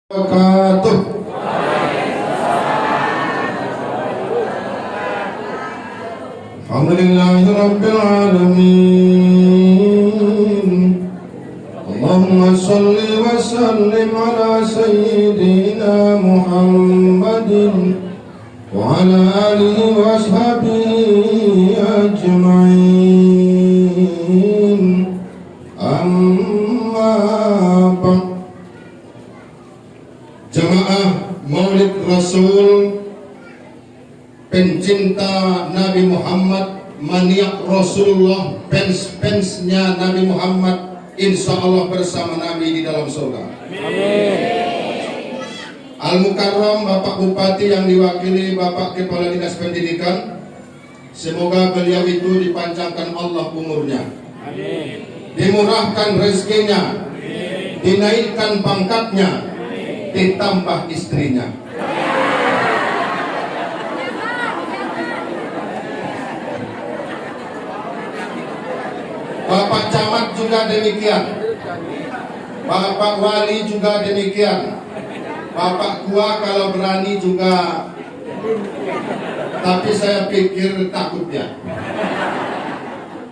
wabarakatuh. Alhamdulillahi rabbil alamin. Allahumma salli wa sallim ala sayyidina Muhammadin wa ala alihi wa ashabihi ajma'in. Amma ba'd. Jemaah Maulid Rasul, pencinta Nabi Muhammad, maniak Rasulullah, fans-fansnya Nabi Muhammad, insya Allah bersama Nabi di dalam surga. Amin. Al-Mukarram Bapak Bupati yang diwakili Bapak Kepala Dinas Pendidikan, semoga beliau itu dipanjangkan Allah umurnya. Amin. Dimurahkan rezekinya, dinaikkan pangkatnya, ditambah istrinya. Bapak Camat juga demikian, Bapak Wali juga demikian, Bapak Kua kalau berani juga, tapi saya pikir takut ya,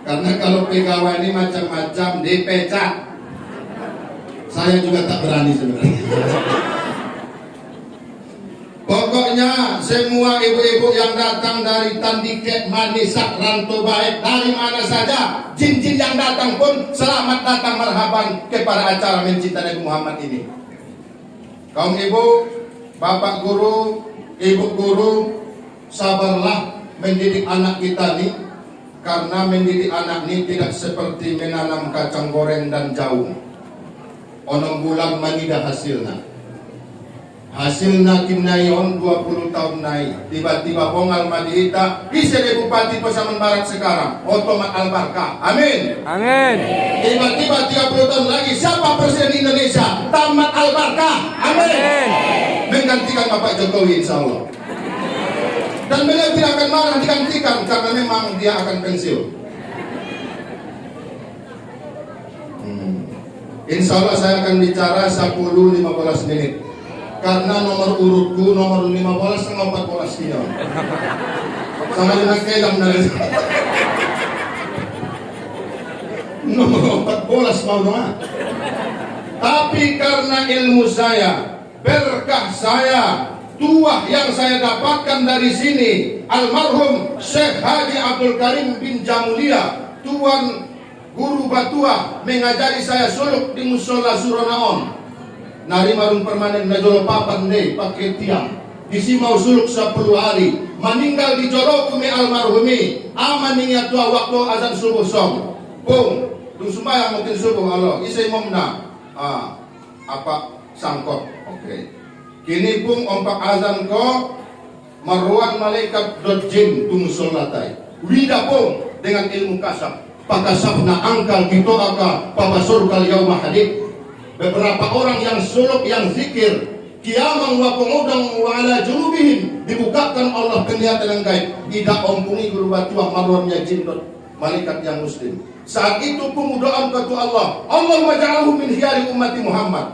karena kalau pegawai ini macam-macam dipecat. Saya juga tak berani sebenarnya. Pokoknya semua ibu-ibu yang datang dari Tandiket, Manisak, Ranto Baik, dari mana saja, jin-jin yang datang pun selamat datang, marhaban kepada acara mencintai Nabi Muhammad ini. Kaum ibu, bapak guru, ibu guru, sabarlah mendidik anak kita nih, karena mendidik anak ini tidak seperti menanam kacang goreng dan jagung. Onong bulan manida hasilna kinayon 20 tahun naik, tiba-tiba bongal madita bisa di Bupati Pasaman Barat sekarang otomat albarkah. Amin. Amin. Tiba-tiba 30 tahun lagi siapa presiden Indonesia, tamat albarkah. Amin. Menggantikan Bapak Jokowi insya Allah, dan beliau tidak akan marah digantikan karena memang dia akan pensiun. Insya Allah saya akan bicara 10-15 menit, karena nomor urutku nomor 15 sama 14 kilo sama dengan kelam dari nomor 14 mau doa. Tapi karena ilmu saya, berkah saya, tuah yang saya dapatkan dari sini, almarhum Syekh Haji Abdul Karim bin Jamulia, Tuan Guru Batua, mengajari saya suluk di musola Suronaon. Nari marung permanen najolo papan deh pakai tiang. Isi mau suluk 10 hari. Meninggal di joro kumi almarhumi. Aman ini tua waktu azan subuh som. Pung, dung sembahyang mungkin subuh Allah. Isai momna. Apa sangkot. Oke. Kini pung ompak azan ko maruan malaikat dojin tung solatai. Wida pung dengan ilmu kasab. Pakasabna angkal gitu aka papasurkal yaumah hadik. Beberapa orang yang suluk, yang zikir, kiamang wa qudang wa ala junubihim, dibukakan Allah penglihatan yang gaib. Tidak ompungi guru batuah marwarnya jindot malaikat yang muslim. Saat itu pun doa kepada Allah, Allahumma ja'alhu min khiyari ummati Muhammad.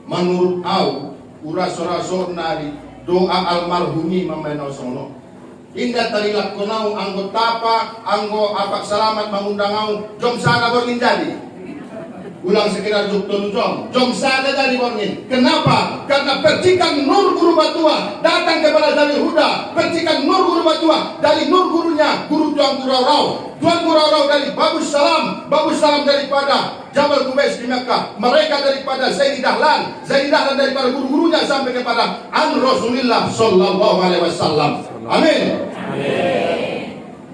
Menurut au uraso-raso nari doa almarhumi mameno sono. Indah tarilat konau anggo tapa, anggo apak selamat mengundang au, jom sana borgin jadi. Ulang sekitar jukton jom sana jadi borgin. Kenapa? Karena percikan nur guru batua datang kepada dari Huda, percikan nur guru batua dari nur gurunya, guru Tuan Gurau-Rau, Tuan Gurau-Rau dari Babus Salam daripada Jabal Kubais di Mekah, mereka daripada Zaini Dahlan daripada guru-gurunya sampai kepada An Rasulillah Sallallahu Alaihi Wasallam. Amin.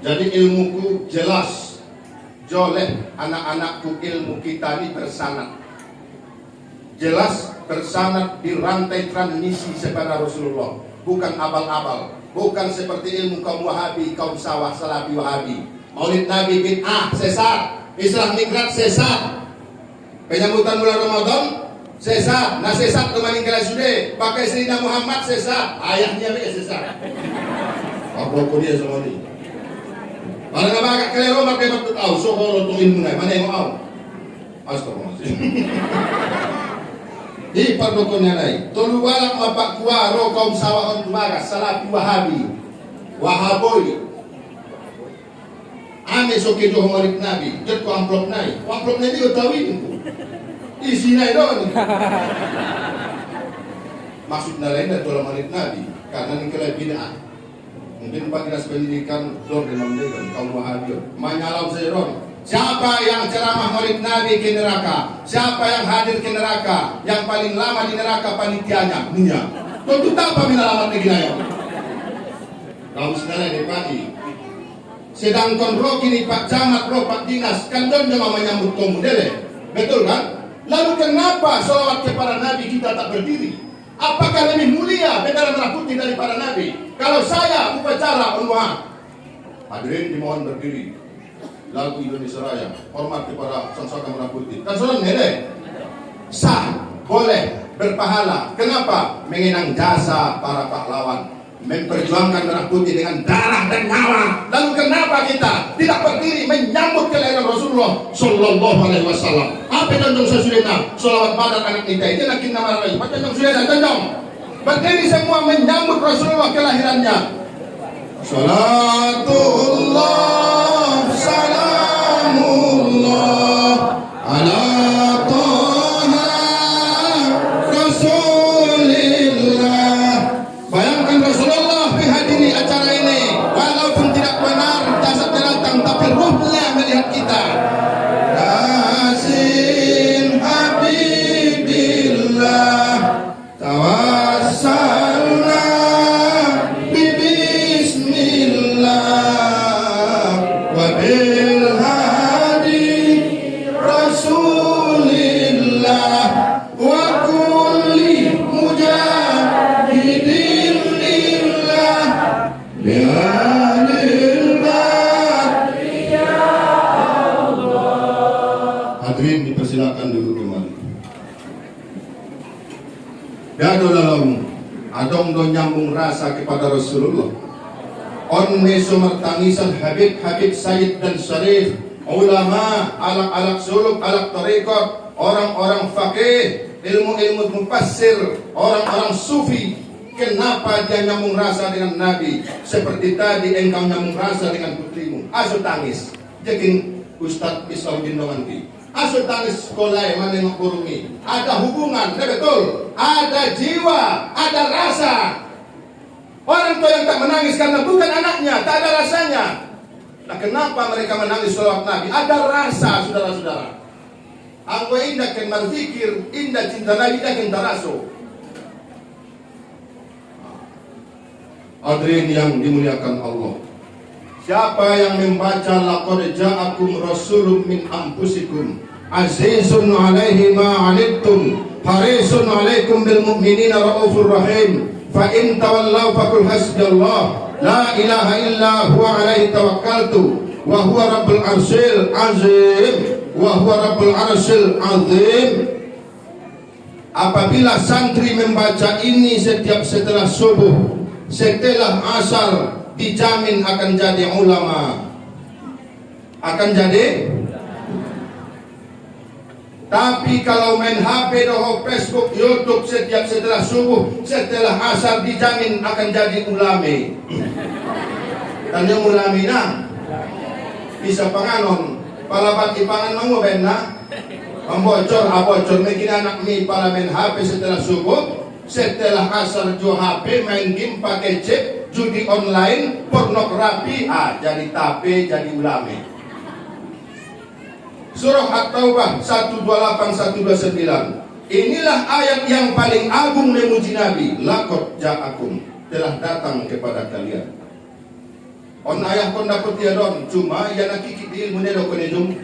Jadi ilmuku jelas, joleh anak-anakku, ilmu kita ini bersanad, jelas bersanad di rantai transmisi kepada Rasulullah, bukan abal-abal, bukan seperti ilmu kaum Wahabi, kaum Sawah, Salafi Wahabi. Maulid Nabi bid'ah, sesat. Islam nikrat, sesat. Penyambutan bulan Ramadan, sesat. Nah sesat kemarin kala sudah pakai Sayyidina Muhammad, sesat. Ayahnya be sesat. Apa dia semua ini? Para nabagak kalero makai batut au, so kalau tu ilmu mana yang mau? Astagfirullahaladzim. pardokonnya lain. Tolu walak mapak kuaro kaum sawahon tumagas salapi wahabi. Wahaboy. Ame soke jo homarik nabi. Jet ko amplop nai. Amplop nai di utawi itu. Isi nai don. Maksud lain dari tolong marik nabi. Karena ini kelai bid'ah. Mungkin Pak Dinas Pendidikan Dor dengan kaum wahabi. Manyalau saya Ron. Siapa yang ceramah maulid Nabi ke neraka? Siapa yang hadir ke neraka? Yang paling lama di neraka panitianya, Munya. Tentu tak pamina lama negeri ayo. Kamu sekarang di pagi. Sedangkan roh kini Pak Camat, roh Pak Dinas, kan don jama menyambut kaum dele. Betul kan? Lalu kenapa sholawat kepada Nabi kita tak berdiri? Apakah lebih mulia bendera merah putih daripada Nabi? Kalau saya upacara unwah, hadirin dimohon berdiri. Lagu Indonesia Raya, hormat kepada Sang Saka Merah Putih. Kan soalnya nilai sah, boleh, berpahala. Kenapa? Mengenang jasa para pahlawan, memperjuangkan merah putih dengan darah dan nyawa. Lalu kenapa kita tidak berdiri menyambut kelahiran Rasulullah Sallallahu Alaihi Wasallam? Apa contoh sesulina? Sholawat badan anak nikah itu nakin nama lain. Macam yang sudah contoh. Berdiri semua menyambut Rasulullah kelahirannya. Salatullah salamullah ala Taha Rasulillah. Bayangkan Rasulullah menghadiri acara ini, walaupun tidak benar jasadnya datang, tapi ruhnya melihat kita. Yasin Habibillah tawassalna adong do nyambung rasa kepada Rasulullah. On meso mertangisan Habib-Habib Sayyid dan Syarif, ulama, alak-alak suluk, alak tarekat, orang-orang fakih, ilmu-ilmu mufassir, orang-orang sufi. Kenapa dia nyambung rasa dengan Nabi? Seperti tadi engkau nyambung rasa dengan putrimu. Asu tangis. Jakin Ustadz Islam bin Domanti. Asu tangis sekolah menengok burungi. Ada hubungan, betul. Ada jiwa, ada rasa. Orang tua yang tak menangis karena bukan anaknya, tak ada rasanya. Nah, kenapa mereka menangis sholawat Nabi? Ada rasa, saudara-saudara. Anggo indah ken berzikir, indah cinta Nabi, indah ken taraso. Hadirin yang dimuliakan Allah. Siapa yang membaca laqad ja'akum rasulun min anfusikum azizun 'alaihi ma 'anittum harisun 'alaikum bil mu'minina raufur rahim fa in tawallaw faqul hasbiyallah la ilaha illa huwa 'alaihi tawakkaltu wa huwa rabbul arsyil azim wa huwa rabbul arsyil azim. Apabila santri membaca ini setiap setelah subuh, setelah asar, dijamin akan jadi ulama, akan jadi. Tapi kalau main HP, doho, Facebook, YouTube setiap setelah subuh, setelah asar, dijamin akan jadi ulame. Dan yang ulame na bisa panganon, palabat ipangan mango benna, membocor, abocor, bikin anak mi para main HP setelah subuh, setelah asar jual HP, main game, pakai chip, judi online, pornografi, jadi tape, jadi ulame. Surah At-Taubah 128-129. Inilah ayat yang paling agung memuji Nabi. Laqad ja'akum, telah datang kepada kalian. On ayah kon dapat dia don, cuma ya nak kikit di ilmu nedo kon ejum.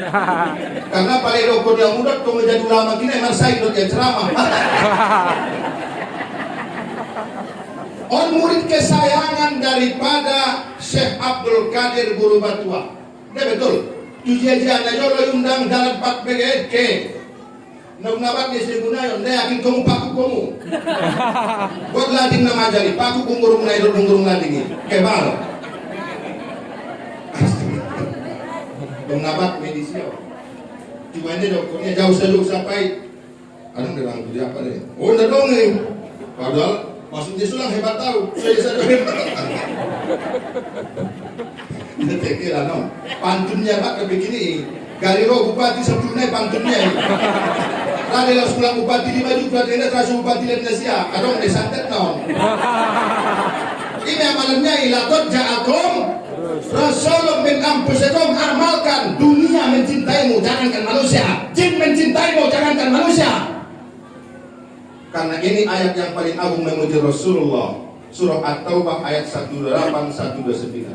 Karena paling do kon yang muda kon menjadi ulama kini marsai do dia ceramah. On murid kesayangan daripada Syekh Abdul Qadir Guru Batua. Dia betul. Tujuan aja lo undang dalam 4 BGK. Nabat ni segunayon, dia akin kamu paku kamu. Buat lading nama jari, paku kungurung na idong lading ini. Kebal. Nabat medisio. Cuma ini dokternya jauh seluruh sampai Ada bilang dia apa deh? Oh, udah dong nih. Padahal maksudnya sulang hebat tahu. Saya hebat. Ini tekil ano. Pantunnya pak kebegini. Gariro bupati sempurna pantunnya. Ada yang sekolah bupati di maju berarti ini terasa bupati Indonesia. Adong desantet non. Ini amalannya ilakot ja'akum Rasulullah bin Ampusakum, amalkan. Dunia mencintaimu, jangankan manusia. Jin mencintaimu, jangankan manusia. Karena ini ayat yang paling agung memuji Rasulullah. Surah At-Taubah ayat 18, 129.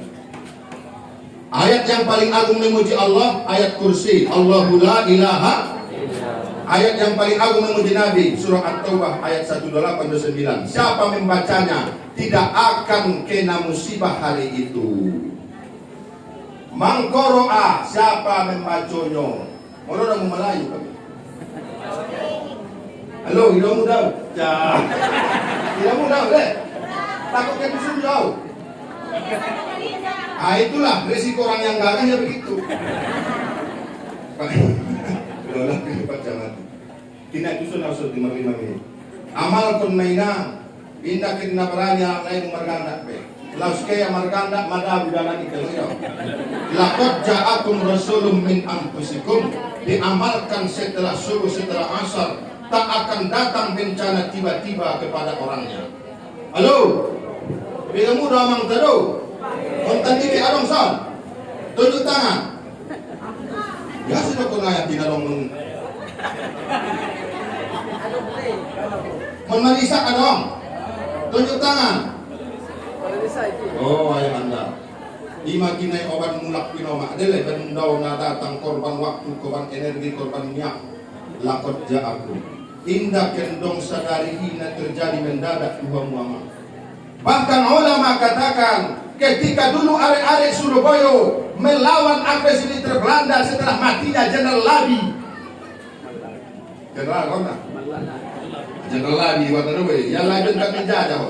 Ayat yang paling agung memuji Allah, ayat kursi. Allahu la ilaha. Ayat yang paling agung memuji Nabi, surah At-Taubah ayat 18, 29. Siapa membacanya tidak akan kena musibah hari itu. Mangkoroa, siapa membacanya? Orang orang Melayu kan? Halo, tidak mudah. Tidak mudah, deh. Takutnya bisa jauh. Ah, itulah risiko orang yang gagah ya begitu. Lola kelipat jangan. Kina itu sudah harus dimerima ini. Amal kun maina, indah kena beranya lain marganda be. Laus kaya marganda mada bidana ikelio. Lakot ja'akum rasulun min anfusikum, diamalkan setelah subuh setelah asar, tak akan datang bencana tiba-tiba kepada orangnya. Halo, bila muda mang tado, kontan diri adong son, tunjuk tangan. Ya sudah kena yang tidak dong. Menalisak adong, tunjuk tangan. Oh ayah anda. Ima kinai obat mulak pinoma adalah bendau nada datang korban waktu, korban energi, korban minyak. Lakot ja'akum. Indah kendong sadari hina terjadi mendadak dua muama. Bahkan ulama katakan ketika dulu arek-arek Surabaya melawan agresi militer Belanda setelah matinya Jenderal Labi. Jenderal mana? Jenderal Labi waktu itu yang Labi tak menjajah.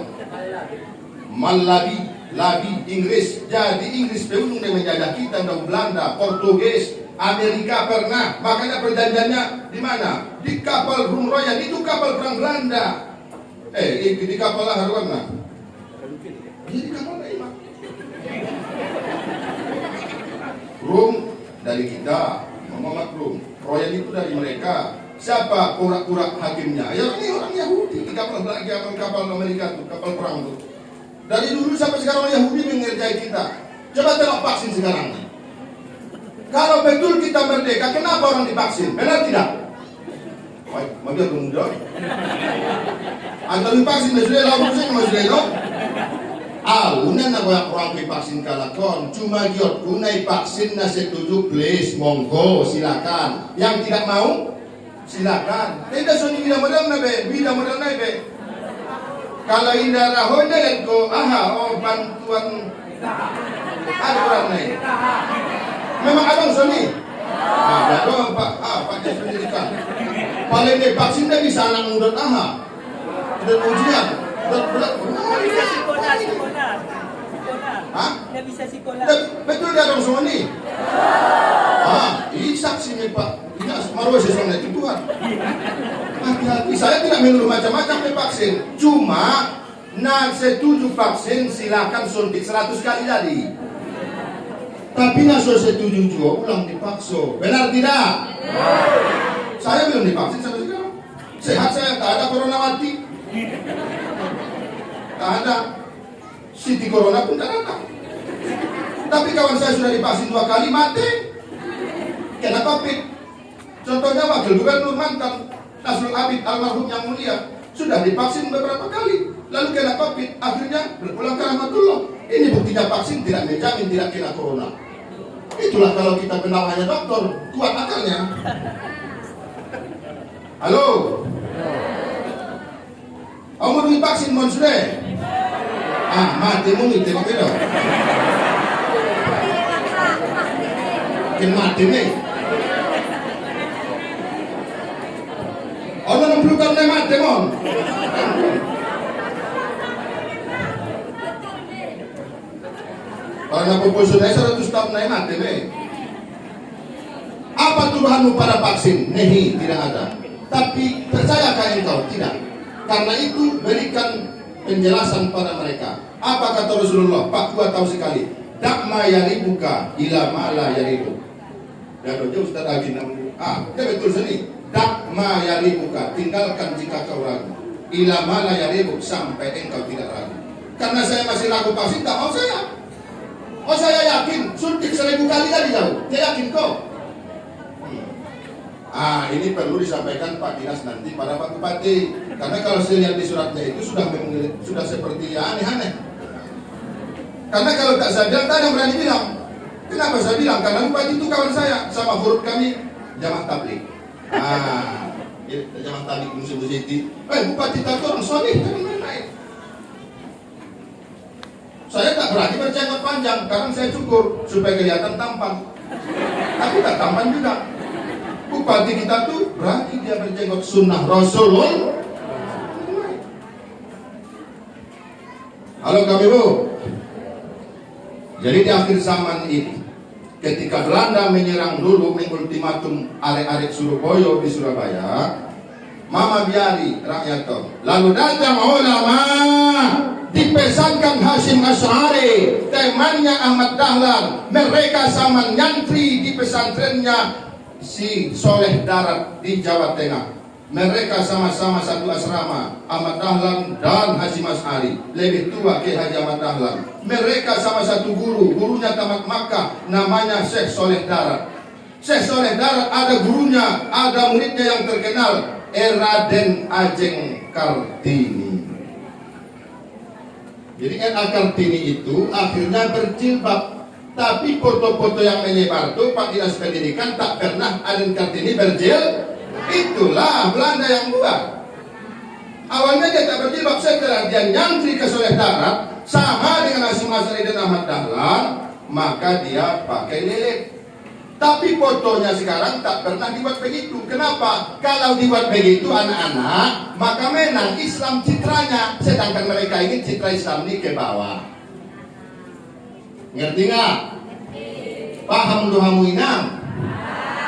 Malabi, Labi Inggris. Jadi Inggris peunung yang menjajah kita dan Belanda, Portugis, Amerika pernah. Makanya perjanjiannya di mana? Di kapal Rum Royal, itu kapal perang Belanda. Di kapal lah mana? Jadi kapal lain. Rum dari kita, Muhammad Rum. Royal itu dari mereka. Siapa pura-pura hakimnya? Ya ini orang Yahudi. Di kapal Amerika itu, kapal perang itu. Dari dulu sampai sekarang orang Yahudi mengerjai kita. Coba tengok vaksin sekarang. Kalau betul kita merdeka, kenapa orang divaksin? Benar tidak? Baik, maka kemudian. Antara divaksin sudah lalu saya masih lelok. Alunan nak banyak orang divaksin kalakon. Cuma giot kunai vaksin nasi setuju, please, monggo, silakan. Yang tidak mau, silakan. Tidak soni bida modal nabe, bida modal nabe. Kalau indah rahon dengan ko, bantuan. Ada orang naik. Memang abang Sony? Ada dong Pak. Pak dia sendirikan. Paling dia vaksin dia bisa anak muda dan ujian. Berat. Bisa sekolah. Hah? Dia bisa sekolah. Betul dia abang Sony? Ini saksi nih Pak. Ini maruah sesuatu itu Tuhan. Hati-hati. Saya tidak menuduh macam-macam vaksin. Cuma nak setuju vaksin silakan suntik 100 kali jadi. Tapi naso setuju juga ulang dipaksa. Benar tidak? Saya belum divaksin sampai sekarang. Sehat saya, tak ada corona mati. Tak ada. Siti corona pun tak datang. Tapi kawan saya sudah divaksin 2 kali mati. Kena COVID. Contohnya wakil gubernur mantan Nasrul Abid almarhum yang mulia sudah divaksin beberapa kali. Lalu kena COVID. Akhirnya berpulang ke rahmatullah. Ini buktinya vaksin tidak menjamin tidak kena corona. Itulah kalau kita kenal hanya dokter, kuat akalnya. Halo. Kamu divaksin mon sudah? Mati mu itu begitu. Ken mati nih. Orang belum kena mati mon. Karena proposal saya 100 tahun naik mati. Apa tuduhanmu pada vaksin? Nehi, tidak ada. Tapi percayakah engkau? Tidak. Karena itu berikan penjelasan pada mereka. Apa kata Rasulullah? Pak gua tahu sekali. Dakma yaribuka ila ma la yaribu. Dan jauh Ustaz Haji Namu. Dia betul sini. Dakma yaribuka, tinggalkan jika kau ragu. Ila ma la yaribu, sampai engkau tidak ragu. Karena saya masih ragu pasti tak mau saya. Oh saya yakin, suntik 1000 kali tadi jauh. Dia yakin kok. Ini perlu disampaikan Pak Dinas nanti pada Pak Bupati. Karena kalau saya lihat di suratnya itu sudah seperti aneh-aneh. Karena kalau tak saya bilang, tak ada yang berani bilang. Kenapa saya bilang? Karena Bupati itu kawan saya, sama huruf kami jamaah tabligh. Jamaah tabligh Musim Siti. Bupati tak orang soleh, kami main. Saya tak berani berjenggot panjang, karena saya cukur supaya kelihatan tampan. Tapi tak tampan juga. Bupati kita tuh berani dia berjenggot sunnah Rasulullah. Halo kami Bu. Jadi di akhir zaman ini, ketika Belanda menyerang dulu, mengultimatum arek-arek Surabaya di Surabaya, Mama biari rakyat kau. Lalu datang ulama, dipesankan Hasyim Asy'ari, temannya Ahmad Dahlan, mereka sama nyantri di pesantrennya si Soleh Darat di Jawa Tengah. Mereka sama-sama satu asrama, Ahmad Dahlan dan Hasyim Asy'ari. Lebih tua ke Haji Ahmad Dahlan. Mereka sama satu guru, gurunya tamat Makkah, namanya Syekh Soleh Darat. Syekh Soleh Darat ada gurunya, ada muridnya yang terkenal, Raden Ajeng Kartini. Jadi R.A. Kartini itu akhirnya berjilbab. Tapi foto-foto yang menyebar itu Pak Dinas Pendidikan tak pernah Raden Kartini berjilbab. Itulah Belanda yang buat. Awalnya dia tak berjilbab, setelah dia nyantri ke Soleh Darat sama dengan Hasyim Asy'ari dan Ahmad Dahlan, maka dia pakai lilit. Tapi fotonya sekarang tak pernah dibuat begitu. Kenapa? Kalau dibuat begitu anak-anak, maka menang Islam citranya, sedangkan mereka ingin citra Islam ini ke bawah. Ngerti nggak? Paham dohamu inam?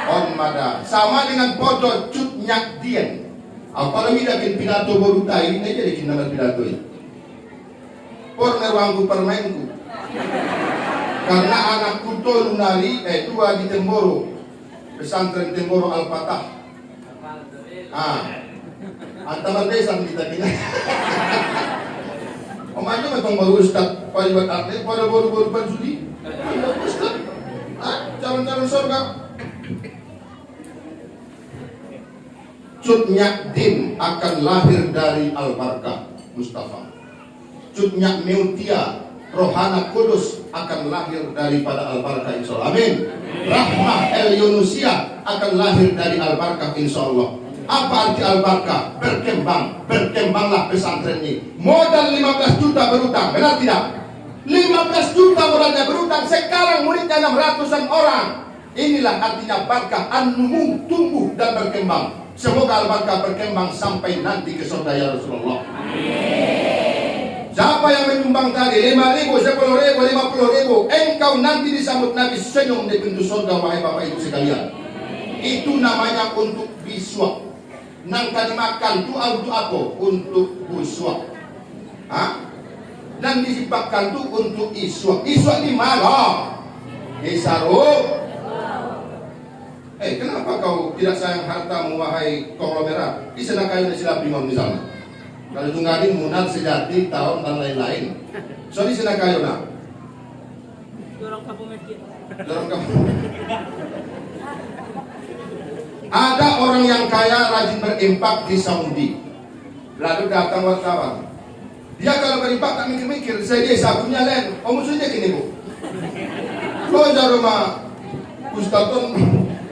On mada. Sama dengan foto Cut Nyak Dien. Apalagi dakin pidato baru tayo, ini jadi kinamar pidato ini. Por merwangku permainku. Karena anakku to lunari, tua di Temboro, pesantren Temboro Al-Fatah. Antamar besan kita kini. Om aja matang baru Ustaz, pariwat atlet, pada baru-baru pansudi. Ustaz, calon-calon surga. Cut Nyak Din akan lahir dari Al-Barkah Mustafa. Cut Nyak Meutia Rohana Kudus akan lahir daripada Al-Barkah insyaallah. Amin. Rahmah El Yunusia akan lahir dari Al-Barkah insyaallah. Apa arti Al-Barkah? Berkembang. Berkembanglah pesantren ini. Modal 15 juta berutang, benar tidak? 15 juta modalnya berutang, sekarang muridnya 600-an orang. Inilah artinya barkah, an-numu, tumbuh dan berkembang. Semoga Al-Barkah berkembang sampai nanti ke surga ya Rasulullah. Amin. Siapa yang menyumbang tadi 5.000, 10.000, 50.000, engkau nanti disambut Nabi senyum di pintu surga, wahai Bapak Ibu sekalian. Itu namanya untuk biswa. Nangka dimakan itu untuk apa? Untuk buswa. Dan disipakkan itu untuk iswa. Iswa di mana? Di sarung. Kenapa kau tidak sayang hartamu wahai konglomerat? Di sana kayu di sila primon misalnya. Kalau tunggading munat sejati tahun dan lain-lain. So di sana kayu nak. Dorong kampung miskin. Dorong kampung. Ada orang yang kaya rajin berimpak di Saudi. Lalu datang wartawan. Dia kalau berimpak tak mikir-mikir. Saya dia sabunya lain. Oh musuhnya gini bu. Kau jauh rumah Ustadz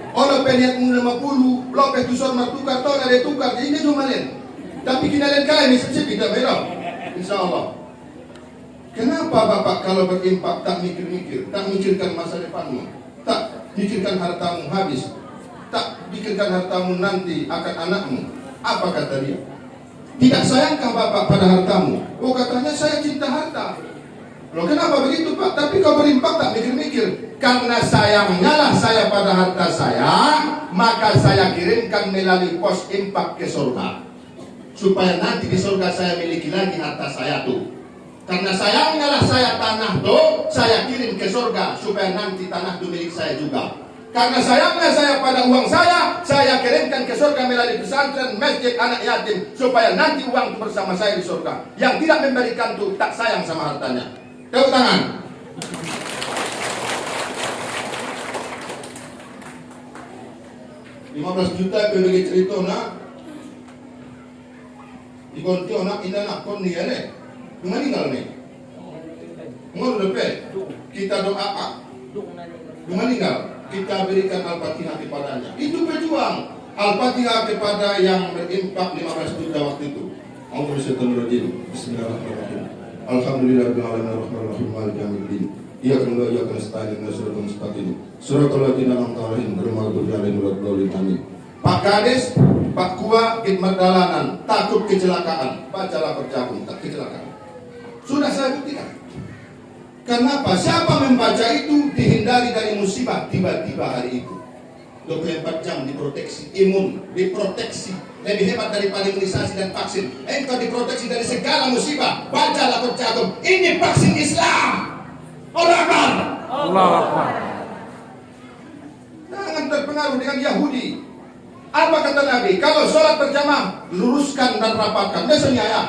orang peniat 50, lopet tusor matukar, tau ada tukar, jadi ini cuma lain. Tapi kita lain kali, misalnya tidak beda. Insya Allah. Kenapa Bapak kalau berimpak tak mikir-mikir, tak mikirkan masa depanmu, tak mikirkan hartamu habis, tak pikirkan hartamu nanti akan anakmu? Apa kata dia? Tidak sayangkah Bapak pada hartamu? Oh katanya saya cinta harta. Loh kenapa begitu Pak? Tapi kau berimpak tak mikir-mikir? Karena sayangnya lah saya pada harta saya, maka saya kirimkan melalui pos impak ke surga, supaya nanti di surga saya miliki lagi harta saya tuh. Karena sayangnya lah saya tanah tuh, saya kirim ke surga, supaya nanti tanah itu milik saya juga. Karena sayangnya saya pada uang saya kirimkan ke surga melalui pesantren, masjid, anak yatim, supaya nanti uang itu bersama saya di surga. Yang tidak memberikan itu tak sayang sama hartanya. Tepuk tangan. $15 juta bagi cerita nak. Ikonti nak ina nak kon ni ane. Meninggal nih. Ngor lepet. Kita doa apa? Meninggal. Kita berikan Al-Fatihah kepadanya. Itu pejuang. Al-Fatihah kepada yang berimpak 15 juta waktu itu. Bismillahirrahmanirrahim. Alhamdulillahirabbil alamin arrahmanirrahim maliki yaumiddin. Iyyaka na'budu wa iyyaka nasta'in ihdinas siratal mustaqim. Siratal ladzina an'amta 'alaihim ghairil maghdubi 'alaihim waladdallin. Amin. Pak Kades, Pak Kua, khidmat dalanan, takut kecelakaan. Bacalah Perjagung, tak kecelakaan. Sudah saya buktikan. Kenapa? Siapa membaca itu dihindari dari musibah tiba-tiba hari itu. 24 jam diproteksi, imun, diproteksi. Lebih hebat daripada imunisasi dan vaksin. Engkau diproteksi dari segala musibah. Bacalah Perjagung. Ini vaksin Islam. Allah Akbar. Allah Akbar. Jangan terpengaruh dengan Yahudi. Apa kata Nabi? Kalau sholat berjamaah, luruskan dan rapatkan. Biasanya ya.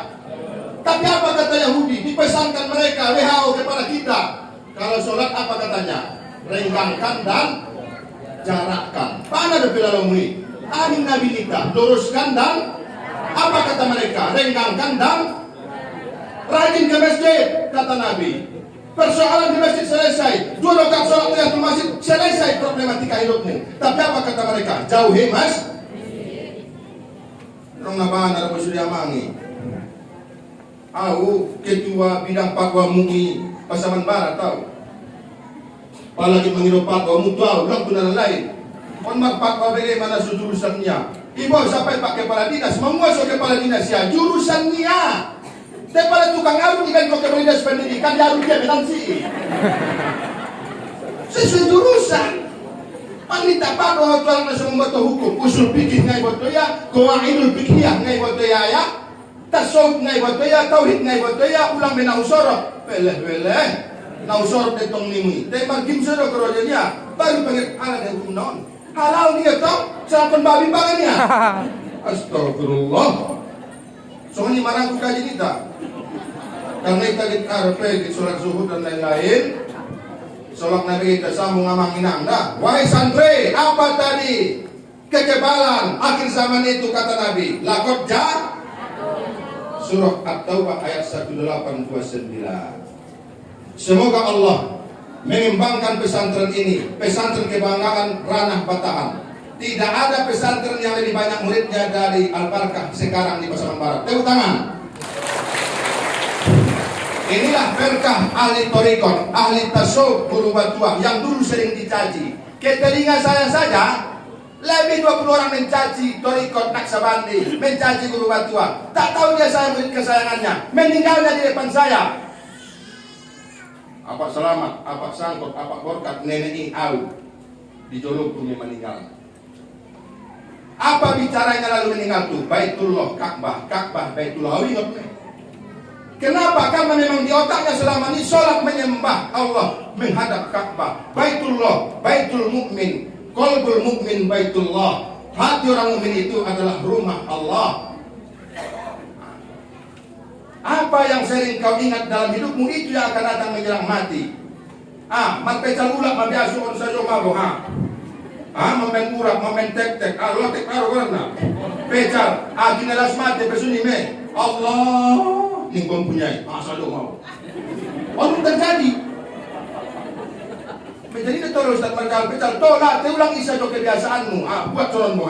Tapi apa kata Yahudi? Dipesankan mereka, WHO kepada kita. Kalau sholat apa katanya? Renggangkan dan jarakkan. Mana ada pelalui? Amin Nabi kita. Luruskan dan apa kata mereka? Renggangkan dan rajin ke masjid, kata Nabi. Persoalan di masjid selesai. 2 rakaat sholat tahiyatul masjid selesai problematika hidupmu. Tapi apa kata mereka? Jauhi mas. Rong nabahan ada Surya Mangi. Aku ketua bidang Papua MUI Pasaman Barat tahu. Apalagi menghirup Papua MUI tahu. Belum benar lain. Konmak Papua bagaimana jurusannya? Ibu sampai Pak Kepala Dinas menguasai Kepala Dinas ya jurusannya. Daripada tukang arut ikan kau Kepala Dinas Pendidikan diarut dia menansi. Sesuai jurusan. Panita Papua tuan nasional membuat hukum. Usul fikih ngai buat ya. Qawaidul fiqhiyah ngai buat ya. Tasawuf ngai buat ya, tauhid ngai buat ya, ulang benau sorok. Beleh. Nau sorok detong nimi. Tembak kim sorok kerajanya. Baru pengen ala dan hukum non. Halal dia toh, serapan babi bagannya. Astagfirullah. Soalnya marang kaji kita. Karena kita RP, sholat zuhur dan lain-lain. Sholat Nabi kita sambung ngamang inanda. Wahai santri, apa tadi? Kekebalan akhir zaman itu kata Nabi. Lakot jah. Surah At-Taubah ayat 1829. Semoga Allah mengembangkan pesantren ini, pesantren kebanggaan Ranah Batahan. Tidak ada pesantren yang lebih banyak muridnya dari Al-Barakah sekarang di Pasaman Barat. Tepuk tangan. Inilah berkah ahli torikot, ahli tasawuf, guru batuah yang dulu sering dicaci. Ke telinga saya saja lebih 20 orang mencaci torikot Naksabandi, mencaci guru batuah. Tak tahu dia saya murid kesayangannya, meninggalnya di depan saya. Apa selamat, apa sangkut, apa berkat nenek au di Jolok punya meninggal. Apa bicaranya lalu meninggal tuh? Baitullah, Ka'bah, Baitullah. Ingat nih. Kenapa? Karena memang di otaknya selama ini sholat menyembah Allah menghadap Ka'bah. Baitullah, Baitul Mukmin, Qalbul Mukmin Baitullah. Hati orang mukmin itu adalah rumah Allah. Apa yang sering kau ingat dalam hidupmu itu yang akan datang menjelang mati. Matpecal ulak mabiasu on sajo mabo mamen urak, mamen tek-tek, lotek karo warna. Pecal, ginalas mati besuni me. Allah ning mempunyai asal mau. Orang terjadi. Menjadi betul Ustaz Markal pecal, tolak, ulang isa do kebiasaanmu. Buat calonmu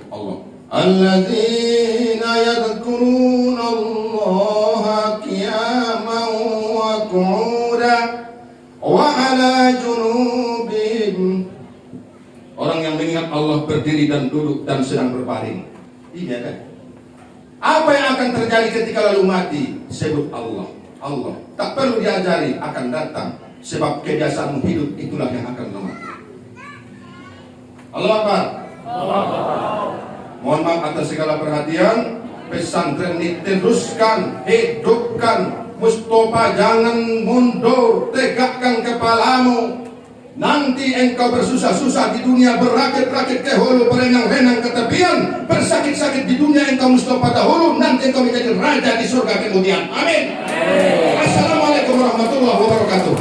Allah. Alladzina yadhkuruna Allah qiyaman wa qu'udan wa ala junubihim. Orang yang mengingat Allah berdiri dan duduk dan sedang berbaring. Iya kan? Apa yang akan terjadi ketika lalu mati? Sebut Allah. Allah. Tak perlu diajari, akan datang. Sebab kebiasaanmu hidup itulah yang akan lemah. Allah Akbar. Mohon maaf atas segala perhatian. Pesantren ini teruskan, hidupkan. Mustafa, jangan mundur, tegakkan kepalamu. Nanti engkau bersusah-susah di dunia, berakit-rakit ke hulu, berenang-renang ke tepian, bersakit-sakit di dunia engkau Mustafa dahulu, nanti engkau menjadi raja di surga kemudian. Amin. Assalamualaikum warahmatullahi wabarakatuh.